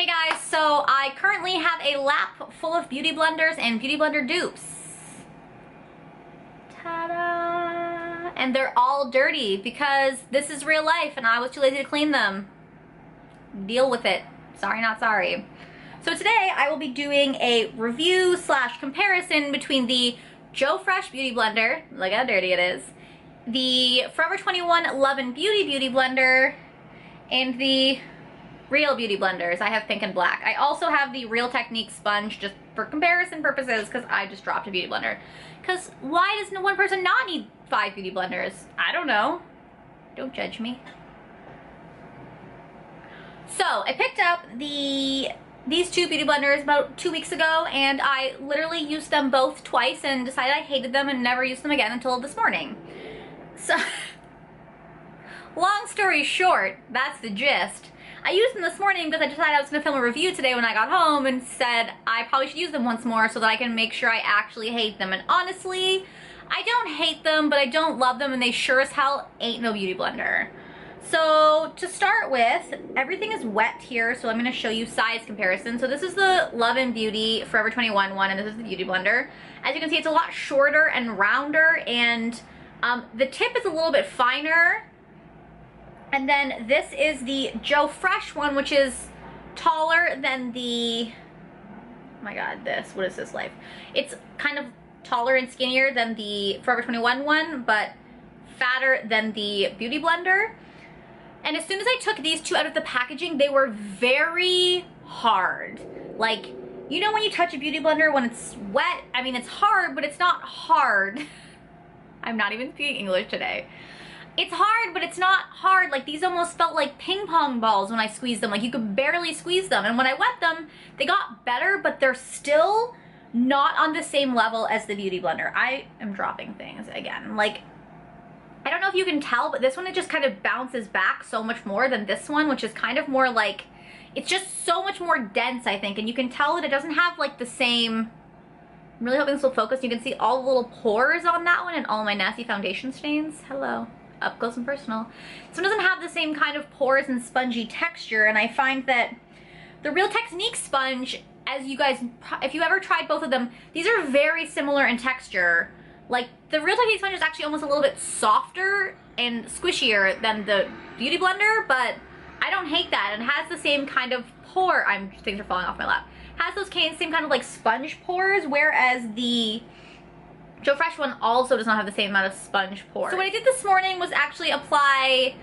Hey guys, so I currently have a lap full of beauty blenders and beauty blender dupes. Ta-da! And they're all dirty because this is real life and I was too lazy to clean them. Deal with it. Sorry, not sorry. So today I will be doing a review / comparison between the Joe Fresh Beauty Blender, look how dirty it is, the Forever 21 Love and Beauty Blender, and the Real Beauty Blenders. I have pink and black. I also have the Real Technique sponge just for comparison purposes because I just dropped a beauty blender. Because why does one person not need 5 beauty blenders? I don't know. Don't judge me. So I picked up these two beauty blenders about 2 weeks ago and I literally used them both twice and decided I hated them and never used them again until this morning. So long story short, that's the gist. I used them this morning because I decided I was going to film a review today when I got home and said I probably should use them once more so that I can make sure I actually hate them. And honestly, I don't hate them, but I don't love them, and they sure as hell ain't no beauty blender. So to start with, everything is wet here, so I'm going to show you size comparison. So this is the Love and Beauty Forever 21 one, and this is the Beauty Blender. As you can see, it's a lot shorter and rounder, and the tip is a little bit finer. And then this is the Joe Fresh one, which is taller than the, oh my god, what is this life? It's kind of taller and skinnier than the Forever 21 one, but fatter than the Beauty Blender. And as soon as I took these two out of the packaging, they were very hard. Like, you know when you touch a beauty blender when it's wet? I mean, it's hard, but it's not hard. I'm not even speaking English today. It's hard, but it's not hard. Like, these almost felt like ping pong balls when I squeezed them. Like, you could barely squeeze them. And when I wet them, they got better, but they're still not on the same level as the Beauty Blender. I am dropping things again. Like, I don't know if you can tell, but this one, it just kind of bounces back so much more than this one, which is kind of more like, it's just so much more dense, I think. And you can tell that it doesn't have like the same, I'm really hoping this will focus. You can see all the little pores on that one and all my nasty foundation stains. Hello. Up close and personal. So it doesn't have the same kind of pores and spongy texture, and I find that the Real Technique sponge, as you guys, if you ever tried both of them, these are very similar in texture. Like, the Real Technique sponge is actually almost a little bit softer and squishier than the Beauty Blender, but I don't hate that. It has the same kind of pore, things are falling off my lap, has those same kind of like sponge pores, whereas the Joe Fresh one also does not have the same amount of sponge pores. So what I did this morning was actually apply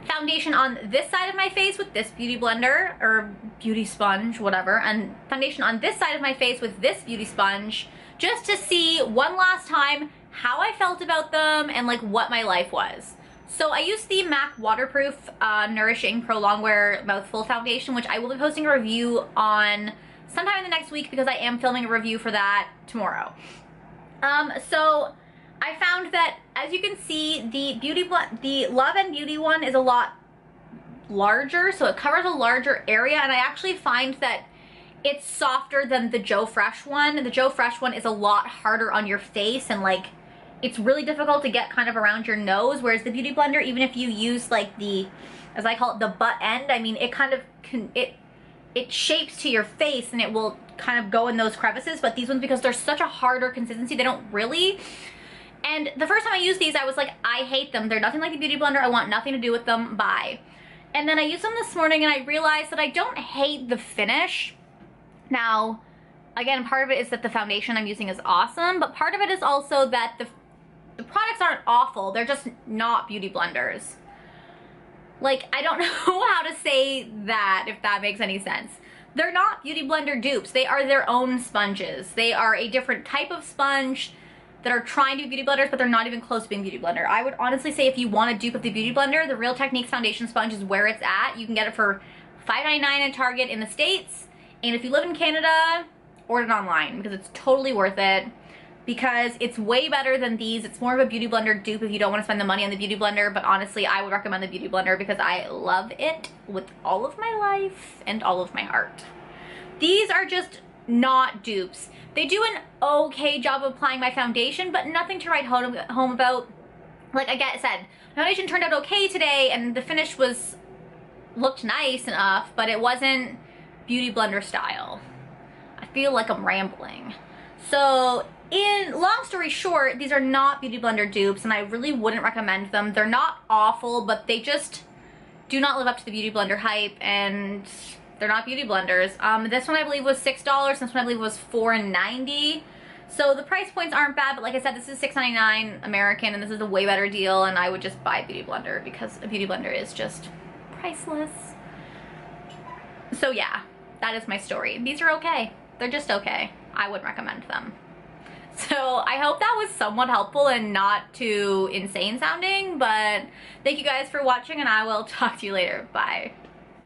foundation on this side of my face with this beauty blender, or beauty sponge, whatever, and foundation on this side of my face with this beauty sponge, just to see one last time how I felt about them and like what my life was. So I used the MAC Waterproof Nourishing Pro Longwear Mouthful Foundation, which I will be posting a review on sometime in the next week because I am filming a review for that tomorrow. So I found that, as you can see, the Love and Beauty one is a lot larger, so it covers a larger area, and I actually find that it's softer than the Joe Fresh one. The Joe Fresh one is a lot harder on your face, and like, it's really difficult to get kind of around your nose, whereas the Beauty Blender, even if you use like the, as I call it, the butt end, I mean, it kind of it shapes to your face and it will kind of go in those crevices, but these ones, because they're such a harder consistency, they don't really. And the first time I used these, I was like, I hate them. They're nothing like the Beauty Blender. I want nothing to do with them. Bye. And then I used them this morning and I realized that I don't hate the finish. Now, again, part of it is that the foundation I'm using is awesome, but part of it is also that the products aren't awful. They're just not beauty blenders. Like, I don't know how to say that, if that makes any sense. They're not beauty blender dupes. They are their own sponges. They are a different type of sponge that are trying to be beauty blenders, but they're not even close to being beauty blender. I would honestly say if you want a dupe of the Beauty Blender, the Real Techniques foundation sponge is where it's at. You can get it for $5.99 at Target in the States. And if you live in Canada, order it online because it's totally worth it. Because it's way better than these. It's more of a Beauty Blender dupe if you don't want to spend the money on the Beauty Blender, but honestly, I would recommend the Beauty Blender because I love it with all of my life and all of my heart. These are just not dupes. They do an okay job of applying my foundation, but nothing to write home about. Like I said, foundation turned out okay today, and the finish looked nice enough, but it wasn't beauty blender style. I feel like I'm rambling. So long story short, these are not beauty blender dupes and I really wouldn't recommend them. They're not awful, but they just do not live up to the beauty blender hype and they're not beauty blenders. This one I believe was $6, this one I believe was $4.90. So the price points aren't bad, but like I said, this is $6.99 American and this is a way better deal, and I would just buy a beauty blender because a beauty blender is just priceless. So yeah, that is my story. These are okay. They're just okay. I would recommend them. So I hope that was somewhat helpful and not too insane sounding, but thank you guys for watching and I will talk to you later. Bye.